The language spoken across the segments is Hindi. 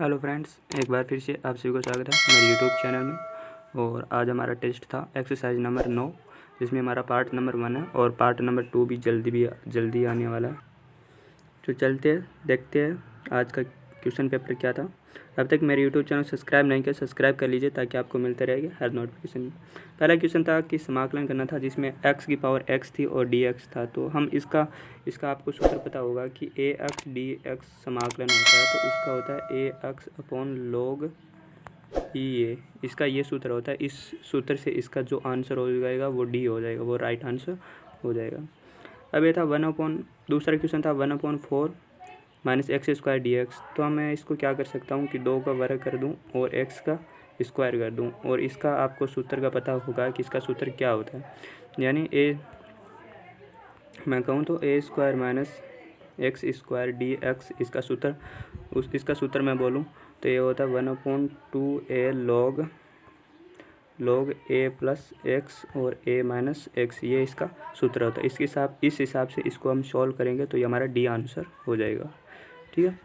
हेलो फ्रेंड्स, एक बार फिर से आप सभी को स्वागत है मेरे यूट्यूब चैनल में। और आज हमारा टेस्ट था एक्सरसाइज नंबर 9, जिसमें हमारा पार्ट नंबर 1 है और पार्ट नंबर 2 भी जल्दी आने वाला है। तो चलते हैं, देखते हैं आज का क्वेश्चन पेपर क्या था। अब तक मेरे यूट्यूब चैनल सब्सक्राइब नहीं किया, सब्सक्राइब कर लीजिए ताकि आपको मिलते रहेगा हर नोटिफिकेशन। पहला क्वेश्चन था कि समाकलन करना था जिसमें x की पावर x थी और dx था। तो हम इसका आपको सूत्र पता होगा कि ax dx समाकलन होता है, तो उसका होता है ax upon log e a। इसका ये सूत्र होता है। इस सूत्र से इसका जो आंसर हो जाएगा वो डी हो जाएगा, वो राइट आंसर हो जाएगा। अब ये था दूसरा क्वेश्चन था 1/4 minus x square D x. तो मैं इसको क्या कर सकता हूँ कि 2 का वर्ग कर दूँ और x का स्क्वायर कर दूँ, और इसका आपको सूत्र का पता होगा कि इसका सूत्र क्या होता है। यानी मैं कहूँ तो a square minus x square D x, इसका सूत्र मैं बोलूँ तो ये होता है 1/2a log a plus x और a माइनस एक्स, ये इसका सूत्र होता है। इस हिसाब से इसको हम सॉल्व करेंगे तो ये हमारा डी आंसर हो जाएगा। ठीक है।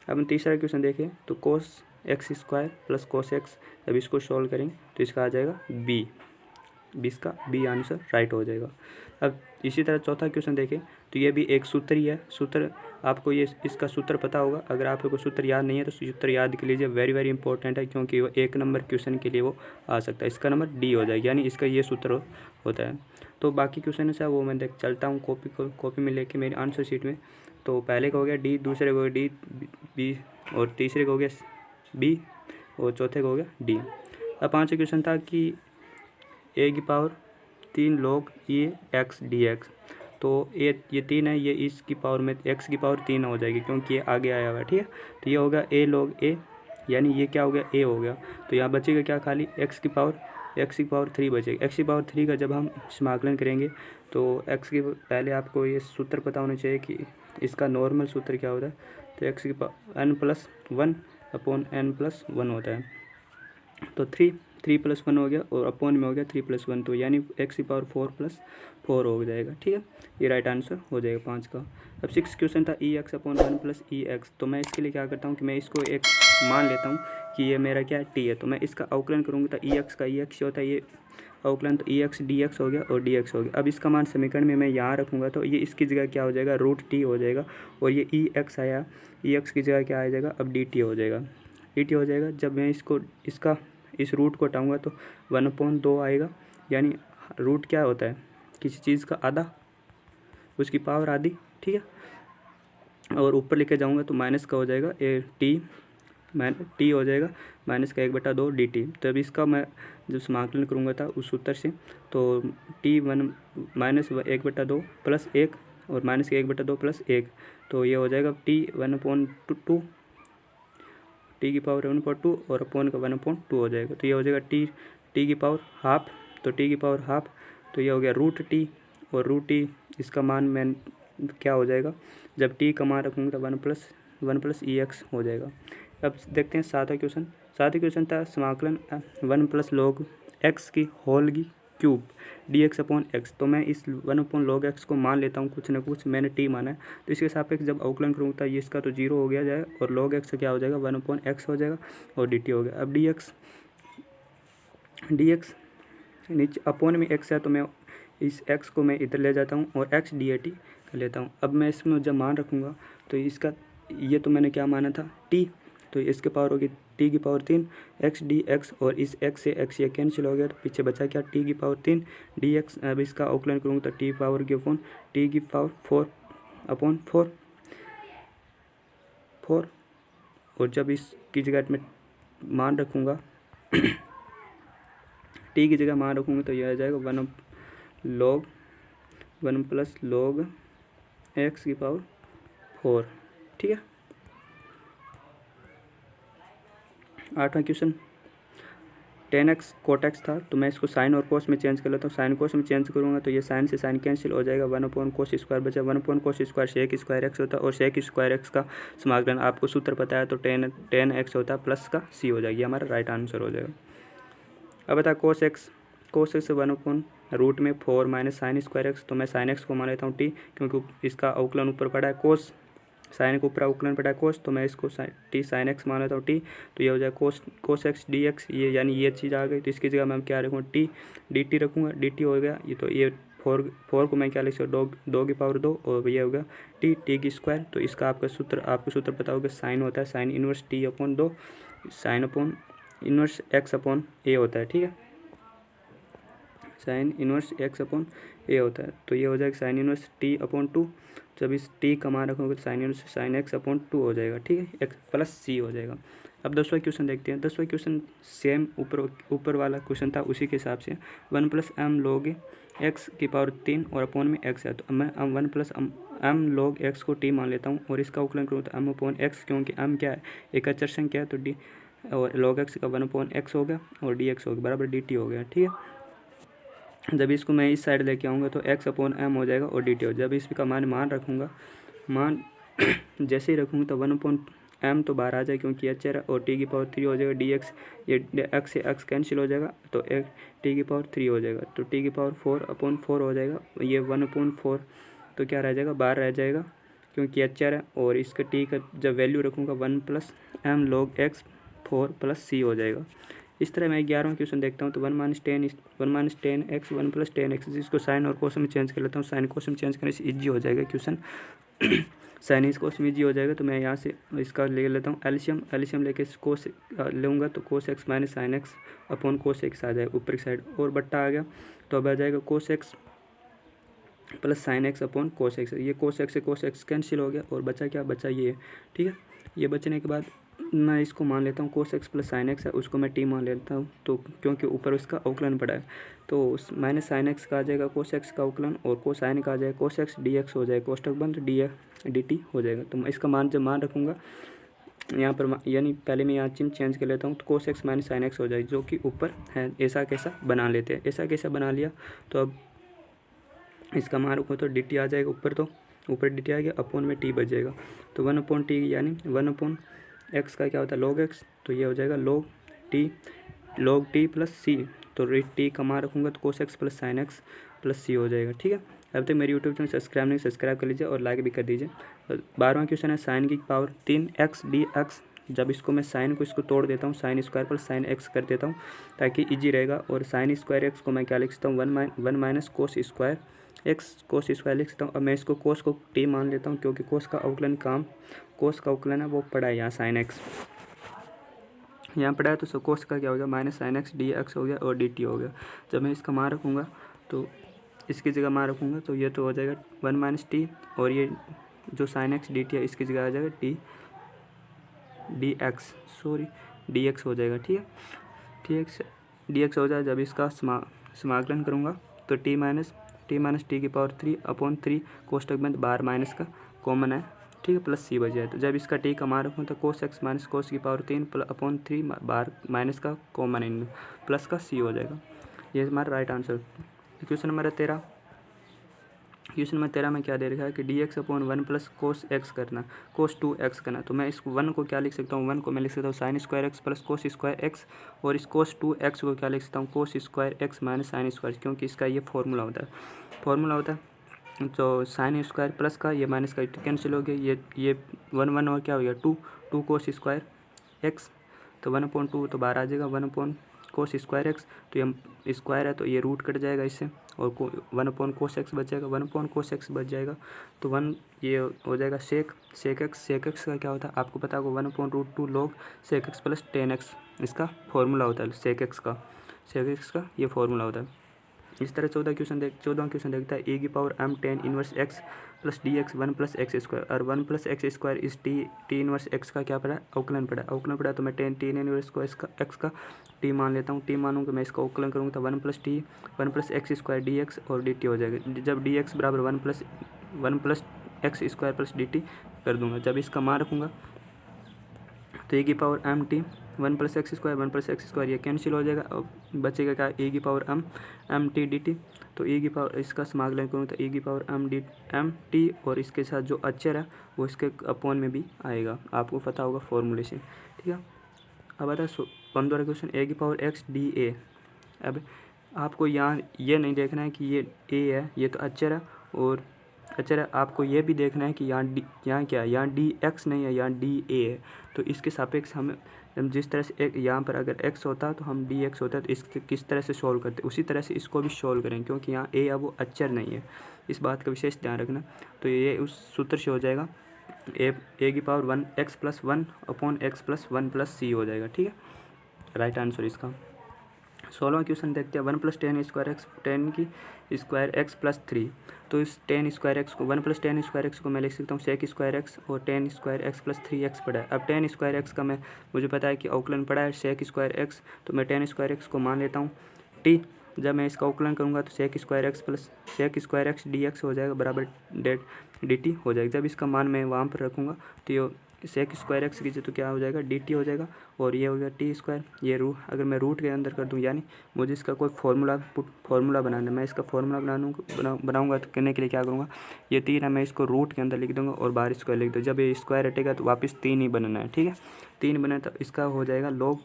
अब हम तीसरा क्वेश्चन देखें तो cos x square plus cos x, जब इसको सॉल्व करेंगे तो इसका आ जाएगा बी। इसका बी आंसर राइट हो जाएगा। अब इसी तरह चौथा क्वेश्चन देखें तो ये भी एक सूत्र ही है। सूत्र आपको इसका सूत्र पता होगा। अगर आपको सूत्र याद नहीं है तो सूत्र याद कर लीजिए, वेरी इंपॉर्टेंट है, क्योंकि वो 1 नंबर क्वेश्चन के लिए वो आ सकता है। इसका नंबर डी हो जाएगा, यानी इसका ये सूत्र होता है। तो बाकी क्वेश्चन है वो मैं चलता हूँ कॉपी में लेके मेरी आंसर शीट में। तो पहले का हो गया डी, दूसरे को हो गया डी बी, और तीसरे को हो गया बी, और चौथे को हो गया डी। अब पाँचवा क्वेश्चन था कि ए की power 3 log e x dx। तो ये 3 है, ये इसकी पावर में x की पावर 3 हो जाएगी क्योंकि ये आगे आया हुआ है। ठीक है। तो ये होगा a log a, यानी ये क्या हो गया a हो गया। तो यहाँ बचेगा क्या, खाली x की पावर 3 बचेगी। x की पावर 3 का जब हम समाकलन करेंगे तो x की पहले आपको ये सूत्र पता होना चाहिए कि इसका नॉर्मल सूत्र क्या होता है। तो x की पावर n+1 अपॉन n+1 होता है। तो 3 + 1 हो गया और अपॉन में हो गया 3 + 1, तो यानी x की पावर 4 हो जाएगा। ठीक है, ये राइट आंसर हो जाएगा 5 का। अब 6 क्वेश्चन था ex अपॉन 1 + ex। तो मैं इसके लिए क्या करता हूँ कि मैं इसको एक मान लेता हूँ कि ये मेरा क्या है t है। तो मैं इसका अवकलन करूँगा तो ex का ex होता है ये अवकलन, तो ex dx हो गया और dx हो गया। अब इसका मान समीकरण में मैं यहाँ रखूँगा तो ये इसकी जगह क्या हो जाएगा, √t हो जाएगा, और ये ex आया, ex की जगह क्या आ जाएगा, अब dt हो जाएगा। dt हो जाएगा। जब मैं इस रूट को हटाऊँगा तो 1/2 आएगा, यानी रूट क्या होता है, किसी चीज़ का आधा, उसकी पावर आधी। ठीक है। और ऊपर लेके जाऊँगा तो माइनस का हो जाएगा टी हो जाएगा, माइनस का 1/2 dt। तो अब इसका मैं जब समाकलन करूँगा था उस सूत्र से, तो -1/2 प्लस 1 और माइनस का 1/2 प्लस 1, तो ये हो जाएगा t की पावर 1/2 और अपॉन का 1/2 हो जाएगा। तो ये हो जाएगा टी की पावर हाफ, तो टी की पावर हाफ, तो ये हो गया √t, और √t इसका मान मैं क्या हो जाएगा, जब t का मान रखूँगा तो 1 + ex हो जाएगा। अब देखते हैं सातवां क्वेश्चन था समाकलन 1 + log x की होल की क्यूब dx अपॉन x। तो मैं इस 1 log x को मान लेता हूँ, कुछ ना कुछ मैंने t माना है, तो इसके सापेक्ष जब अवकलन करूँगा तो ये इसका तो 0 हो गया जाएगा, और log x क्या हो जाएगा, 1/x हो जाएगा और dt हो गया। अब dx नीचे अपॉन में x है, तो मैं इस x को मैं इधर ले जाता हूँ और x dt कर लेता हूँ। अब मैं इसमें जब मान रखूँगा तो इसका ये तो मैंने क्या माना था t, तो इसके पावर होगी t की पावर 3 x dx, और इस x से x ये कैंसिल हो गया तो पीछे बचा क्या, t की पावर 3 dx। अब इसका अवकलन करूँगा तो t पावर की अपॉन t की पावर 4 और जब इसकी जगह में मान रखूँगा t की जगह मान रखूँगा तो यह आ जाएगा 1 + log x की पावर 4। ठीक है। 8वां question tan x cot x था, तो मैं इसको साइन और कोस में चेंज कर लेता हूँ। साइन कोस में चेंज करूँगा तो ये साइन से साइन कैंसिल हो जाएगा, 1/cos² बचा, 1/cos² sec² x होता है, और sec² x का समाकलन आपको सूत्र पता है, तो tan x होता है प्लस का c हो जाएगी, हमारा राइट आंसर हो जाएगा। अब बता cos x 1/√4 - sin² x। तो मैं sin x को मान लेता हूँ t, क्योंकि इसका अवकलन ऊपर पड़ा है। cos साइन के ऊपर अवकलन पड़ा है कोस, तो मैं इसको टी साइन एक्स मान लेता हूँ टी, तो ये हो जाएगा कोस एक्स डी एक्स, ये यानी ये चीज़ आ गई। तो इसकी जगह मैं क्या रखूँगा टी डी टी रखूँगा, डी टी हो गया ये। तो ये फोर को मैं क्या लिख सकता हूँ, दो की पावर 2 और ये होगा टी की स्क्वायर। तो इसका आपको सूत्र पता होगा, साइन होता है sine inverse T upon 2 sine upon inverse X upon A होता है। ठीक है, sine inverse X upon A होता है। तो ये हो जाएगा साइन इनवर्स टी अपॉन 2, जब इस टी का मान रखोगे तो sine inverse sine X upon 2 हो जाएगा। ठीक है, एक्स प्लस सी हो जाएगा। अब 10वां क्वेश्चन देखते हैं। 10वां क्वेश्चन सेम ऊपर वाला क्वेश्चन था, उसी के हिसाब से 1 प्लस एम लॉग एक्स की पावर 3 और अपॉन में एक्स है। तो मैं 1 प्लस एम लॉग एक्स को टी मान लेता हूँ और इसका अवकलन करूँ तो एम अपॉन एक्स, क्योंकि एम क्या है, एक अचर संख्या है, तो डी और लॉग एक्स का 1 अपॉन एक्स हो गया और डी एक्स हो गया बराबर डी टी हो गया। ठीक है, जब इसको मैं इस साइड लेके आऊँगा तो एक्स अपॉन एम हो जाएगा और डी टी हो। जब इसका मान रखूँगा, मान जैसे ही रखूँगा तो 1 अपॉन एम तो बाहर आ जाए क्योंकि एच है, और टी की पावर 3 हो जाएगा डी एक्स, ये एक्स से एक्स कैंसिल हो जाएगा तो एक टी की पावर 3 हो जाएगा, तो टी की पावर 4 अपॉन 4 हो जाएगा। ये 1 अपॉन 4 तो क्या रह जाएगा, बाहर रह जाएगा क्योंकि एच है, और इसका टी का जब वैल्यू रखूँगा 1 plus M log X 4 plus C हो जाएगा। इस तरह मैं 11वां क्वेश्चन देखता हूँ। तो 1 minus ten x 1 plus 10 x, जिसको साइन और कोस में चेंज कर लेता हूँ। साइन कोस में चेंज करने से ईजी हो जाएगा क्वेश्चन साइन इस कोस में ईजी हो जाएगा। तो मैं यहाँ से इसका ले लेता हूँ एल्शियम लेके कोस लूँगा तो cos X minus sine X upon cos X आ जाएगा ऊपर की साइड, और बट्टा आ गया तो अब आ जाएगा कोस X plus sine X upon cos x. ये कोस एक्स से कोस एक्स कैंसिल हो गया और बचा क्या, बचा ये। ठीक है, ये बचने के बाद मैं इसको मान लेता हूँ कोस एक्स प्लस साइन एक्स है, उसको मैं टी मान लेता हूँ, तो क्योंकि ऊपर उसका अवकलन पड़ा है तो उस माइनस साइन एक्स का आ जाएगा कोस एक्स का अवकलन, और कोस साइन का आ जाएगा कोस एक्स डी एक्स हो जाएगा, कोष्टक बंद डी टी हो जाएगा। तो मैं इसका मान जब मान रखूँगा यहाँ पर, यानी पहले मैं यहाँ चिन्ह चेंज कर लेता हूँ, तो cos X minus sine x हो जाएगा जो कि ऊपर है। ऐसा कैसा बना लेते हैं, ऐसा कैसा बना लिया। तो अब इसका मान रखो तो डी टी आ जाएगा ऊपर, तो ऊपर डी टी आ गया, अपॉन में टी बच जाएगा। तो 1 अपॉन टी यानी 1 अपॉन एक्स का क्या होता है लॉग एक्स, तो ये हो जाएगा लॉग टी प्लस सी। तो टी का मान रखूँगा तो cos X plus sine x plus C हो जाएगा। ठीक है, अब तक मेरी यूट्यूब चैनल सब्सक्राइब कर लीजिए और लाइक भी कर दीजिए। 12वां क्वेश्चन है साइन की पावर 3 एक्स डी एक्स। जब इसको मैं साइन को इसको तोड़ देता हूँ, sine square plus sine x कर देता हूँ ताकि इजी रहेगा, और साइन स्क्वायर एक्स को मैं क्या लिख सकता हूँ 1 minus cos square x cos square लिख सकता हूँ। अब मैं इसको कोस को टी मान लेता हूँ क्योंकि कोस का अवकलन है वो पड़ा है यहाँ साइन एक्स यहाँ पड़ा है, तो कोस का क्या हो गया minus sine x d x हो गया और डी टी हो गया। जब मैं इसका मान रखूँगा तो इसकी जगह मान रखूँगा तो ये तो हो जाएगा 1 माइनस टी, और ये जो साइन एक्स डी टी है इसकी जगह आ जाएगा डी एक्स हो जाएगा। ठीक है, डी एक्स हो जाए। जब इसका समाकलन करूँगा तो टी माइनस टी की पावर 3 अपॉन 3 कोष्टक बंद बाहर माइनस का कॉमन है। ठीक है, प्लस सी बच जाए। तो जब इसका टी का मान रखूँ तो कोस एक्स माइनस कोस की पावर 3 अपॉन 3 बाहर माइनस का कॉमन इन प्लस का सी हो जाएगा। ये हमारा राइट आंसर। क्वेश्चन नंबर 13 में क्या दे रखा है कि D x upon 1 plus cos x करना, कोस 2 एक्स करना। तो मैं इस 1 को क्या लिख सकता हूँ, 1 को मैं लिख सकता हूँ sine square x plus cos square x, और इस कोस 2 एक्स को क्या लिख सकता हूँ cos square x minus sine square, क्योंकि इसका ये फॉर्मूला होता है। तो साइन स्क्वायर प्लस का ये माइनस का कैंसिल हो गया, ये 1 और क्या हो गया 2 कोस स्क्वायर एक्स, तो 1/2 तो बाहर आ जाएगा 1 अपॉन कोस स्क्वायर एक्स, तो ये स्क्वायर है तो ये रूट कट जाएगा इससे, और 1 अपॉन कोस एक्स बच जाएगा, 1 अपॉन कोस एक्स बच जाएगा। तो 1 ये हो जाएगा सेक एक्स का क्या होता है आपको पता होगा 1/√2 log sec x plus 10x, इसका फॉर्मूला होता है सेक एक्स का ये फॉर्मूला होता है। इस तरह 14वां क्वेश्चन देखता है ए की power m tan inverse x plus D x 1 plus x square, और 1 प्लस एक्स स्क्वायर इस टी इनवर्स एक्स का क्या पड़ा है अवकलन पड़ा तो मैं टी इनवर्स को एक्स का टी मान लेता हूँ। टी मानूंगा मैं इसका अवकलन करूँगा तो 1 plus x square D x और डी टी हो जाएगा। जब डी एक्स बराबर 1 plus x square plus D T कर दूँगा, जब इसका मान रखूँगा तो ए की power m T 1 plus x square ये कैंसिल हो जाएगा, अब बचेगा क्या ए की power m T d T. तो ए की पावर इसका समाकलन करूँ तो ए की पावर m टी, और इसके साथ जो अचर है वो इसके अपॉन में भी आएगा, आपको पता होगा फॉर्मूले से। ठीक है, अब आता है 15वां क्वेश्चन ए की पावर x डी ए। अब आपको यहाँ ये नहीं देखना है कि ये ए है, ये तो अचर है और अच्छा आपको ये भी देखना है कि यहाँ क्या है, यहाँ डी एक्स नहीं है, यहाँ डी ए है। तो इसके सापेक्ष हम जिस तरह से एक यहाँ पर अगर x होता तो हम डी एक्स होता तो इसके किस तरह से सोल्व करते, उसी तरह से इसको भी सोल्व करें, क्योंकि यहाँ a अब वो अचर नहीं है, इस बात का विशेष ध्यान रखना। तो ये उस सूत्र से हो जाएगा a की power 1 x plus 1 upon x plus 1 plus C हो जाएगा। ठीक है, राइट आंसर इसका। 16वां क्वेश्चन देखते हैं। 1 plus ten square x, ten की स्क्वायर एक्स प्लस 3। तो इस टेन स्क्वायर एक्स को 1 प्लस टेन स्क्वायर एक्स को मैं लिख सकता हूँ सेक स्क्वायर एक्स, और ten square x plus 3x पड़ा है। अब टेन स्क्वायर एक्स का मुझे पता है कि अवकलन पड़ा है सेक स्क्वायर एक्स, तो मैं टेन स्क्वायर एक्स को मान लेता हूँ टी। जब मैं इसका अवकलन करूँगा तो sec square x plus sec square x d x हो जाएगा बराबर डेट डी टी हो जाएगा। जब इसका मान मैं वहाँ पर रखूँगा तो ये सेक स्क्वायर एक्स कीजिए तो क्या हो जाएगा डी टी हो जाएगा, और ये हो गया टी स्क्वायर। ये अगर मैं रूट के अंदर कर दूँ, यानी मुझे इसका कोई फार्मूला बनाना है, मैं इसका फार्मूला बनाऊँगा तो करने के लिए क्या करूँगा, ये 3 है मैं इसको रूट के अंदर लिख दूँगा और बाहर स्क्वायर लिख दूँ। जब ये स्क्वायर हटेगा तो वापस 3 ही बनना है। ठीक है, 3 बने तो इसका हो जाएगा लॉग,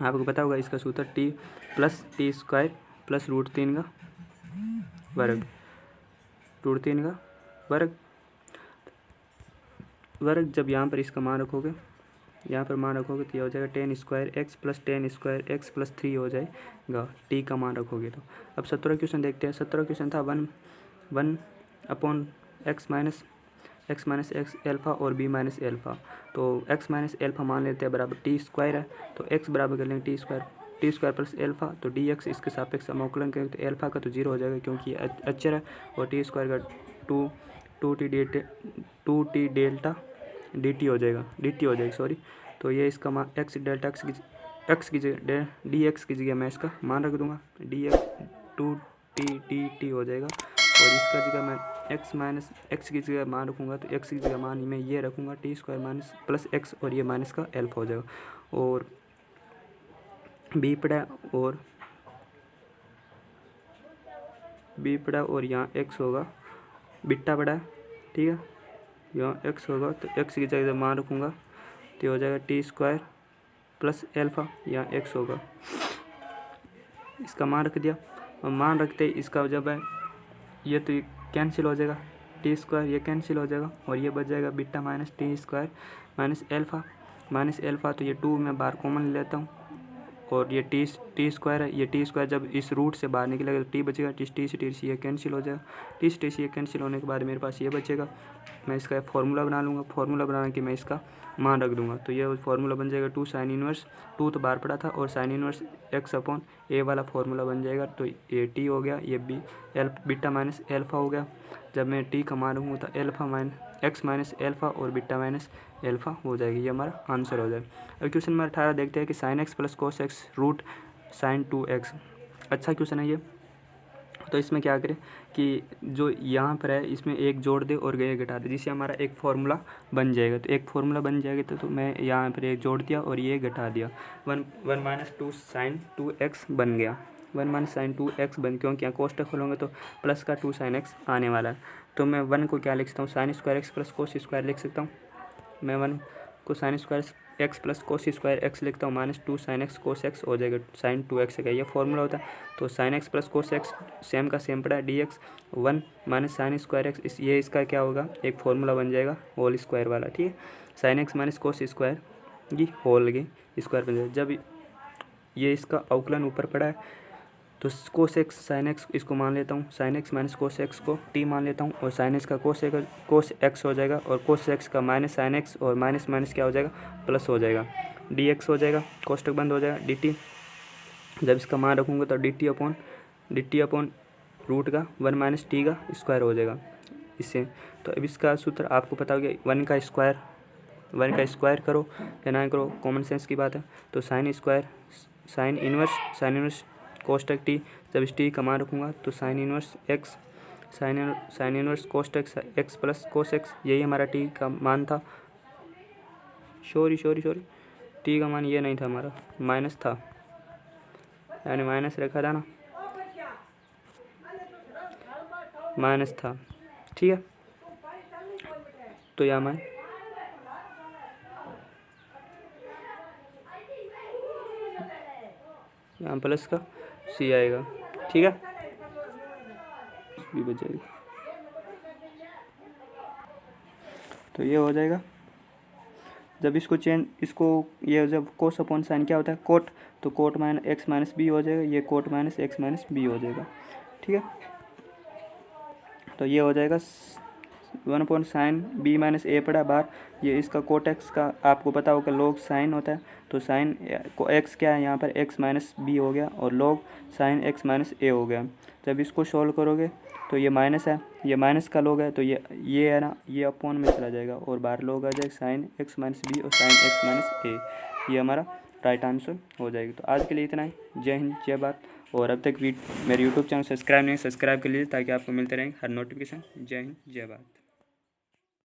आपको पता होगा इसका सूत्र t plus t square plus root 3 का वर्ग, रूट 3 का वर्ग। जब यहाँ पर इसका मान रखोगे, यहाँ पर मान रखोगे तो ये हो जाएगा ten square x plus ten square x plus 3 हो जाएगा टी का मान रखोगे तो। अब 17 क्वेश्चन देखते हैं। 17 क्वेश्चन था 1 upon x minus x alpha और बी माइनस एल्फ़ा। तो एक्स माइनस एल्फ़ा मान लेते हैं बराबर टी स्क्वायर है, तो एक्स बराबर कर लेंगे टी स्क्वायर प्लस एल्फ़ा। तो डी एक्स इसके सापेक्ष हम अवकलन करेंगे तो एल्फ़ा का तो 0 हो जाएगा क्योंकि ये अचर है, और टी स्क्वायर का two t delta d t हो जाएगी सॉरी। तो ये इसका मान एक्स डेल्टा एक्स की जगह डी एक्स की जगह मैं इसका मान रख दूंगा d x two t d t हो जाएगा, और इसका जगह मैं एक्स माइनस एक्स की जगह मान रखूँगा तो एक्स की जगह मान मैं ये रखूँगा T square minus plus x, और ये माइनस का एल्फा हो जाएगा, और बी पड़ा और यहाँ एक्स होगा, बिट्टा पड़ा है। ठीक है, यहाँ एक्स होगा तो एक्स की जगह मान रखूँगा तो हो जाएगा टी स्क्वायर प्लस एल्फ़ा, यहाँ एक्स होगा, इसका मान रख दिया। और मान रखते ही इसका जब है ये तो कैंसिल हो जाएगा, टी स्क्वायर ये कैंसिल हो जाएगा, और ये बच जाएगा beta minus t square minus alpha. तो ये 2 मैं बाहर कॉमन लेता हूँ, और ये टी स्क्वायर है, ये टी स्क्वायर जब इस रूट से बाहर निकलेगा तो टी बचेगा, टी से ये कैंसिल हो जाएगा, टी से ये कैंसिल होने के बाद मेरे पास ये बचेगा। मैं इसका फार्मूला बना लूँगा, फार्मूला बना के मैं इसका मान रख दूँगा, तो ये फार्मूला बन जाएगा 2 साइन इनवर्स, 2 तो बाहर पड़ा था, और साइन इनवर्स एक्स अपॉन ए वाला फार्मूला बन जाएगा। तो ये टी हो गया, ये बिट्टा माइनस एल्फ़ा हो गया। जब मैं टी का मान रखूँगा तो एक्स माइनस एल्फ़ा और बिट्टा माइनस एल्फ़ा हो जाएगी, ये हमारा आंसर हो जाएगा। अब क्वेश्चन नंबर 18 देखते हैं कि sin x plus cos x root sin 2x। अच्छा क्वेश्चन है ये। तो इसमें क्या करें कि जो यहाँ पर है इसमें एक जोड़ दे और ये घटा दे, जिससे हमारा एक फार्मूला बन जाएगा। तो एक फार्मूला बन जाएगा तो मैं यहाँ पर एक जोड़ दिया और ये घटा दिया, 1 माइनस 2 साइन 2x बन गया, 1 माइनस साइन 2x बन, क्योंकि यहाँ कोष्टक खोलोगे तो प्लस का 2 साइन x आने वाला है। तो मैं 1 को क्या लिख सकता हूँ, sine square x plus cos square लिख सकता हूँ। मैं 1 को sine square x plus cos square x लिखता हूँ, minus 2 sine x cos x हो जाएगा, साइन 2x का ये फॉर्मूला होता है। तो sine x plus cos x same का सेम पड़ा है D x, 1 minus sine square x, ये इसका क्या होगा एक फार्मूला बन जाएगा होल स्क्वायर वाला। ठीक है, sine x minus cos square ये होल की स्क्वायर बन जाएगा। जब ये इसका अवकलन ऊपर पड़ा है तो कोस एक्स साइन एक्स इसको मान लेता हूँ, sine x minus cos x को टी मान लेता हूँ, और साइन एक्स का कोस एक्स हो जाएगा, और कोस एक्स का माइनस साइन एक्स, और माइनस माइनस क्या हो जाएगा प्लस हो जाएगा, डी एक्स हो जाएगा, कोष्टक बंद हो जाएगा, डी टी। जब इसका मान रखूँगा तो डी टी अपॉन रूट का 1 माइनस टी का स्क्वायर हो जाएगा इससे। तो अब इसका सूत्र आपको पता हो गया, 1 का स्क्वायर करो या ना करो कॉमन सेंस की बात है। तो साइन इनवर्स कोष्टक टी, जब इस टी का मान रखूँगा तो sine inverse x sine inverse कोष्टक एक्स प्लस कोस एक्स, यही हमारा टी का मान था। सॉरी टी का मान ये नहीं था हमारा, माइनस था, यानी माइनस रखा था ना, माइनस था। ठीक है, तो यहाँ मैं यहाँ प्लस का सी आएगा। ठीक है, भी बच जाएगा। तो ये हो जाएगा। जब इसको ये जब कोस अपॉन साइन क्या होता है कोट, तो cot minus x minus b हो जाएगा, ये cot minus x minus b हो जाएगा। ठीक है, तो ये हो जाएगा 1 साइन बी माइनस ए पड़ा बाहर। ये इसका कोट एक्स का आपको पता होगा लॉग साइन होता है, तो साइन को एक्स क्या है यहाँ पर एक्स माइनस बी हो गया और लॉग साइन एक्स माइनस ए हो गया। जब इसको सॉल्व करोगे तो ये माइनस है, ये माइनस का लॉग है, तो ये है ना, ये अपॉन में चला जाएगा और बाहर लॉग आ जाएगा साइन एक्स माइनस बी और साइन एक्स माइनस ए। ये हमारा राइट आंसर हो जाएगी। तो आज के लिए इतना ही। जय हिंद, जय भारत। और अब तक मेरे यूट्यूब चैनल सब्सक्राइब नहीं, सब्सक्राइब कर लीजिए ताकि आपको मिलते रहें हर नोटिफिकेशन। जय हिंद, जय भारत।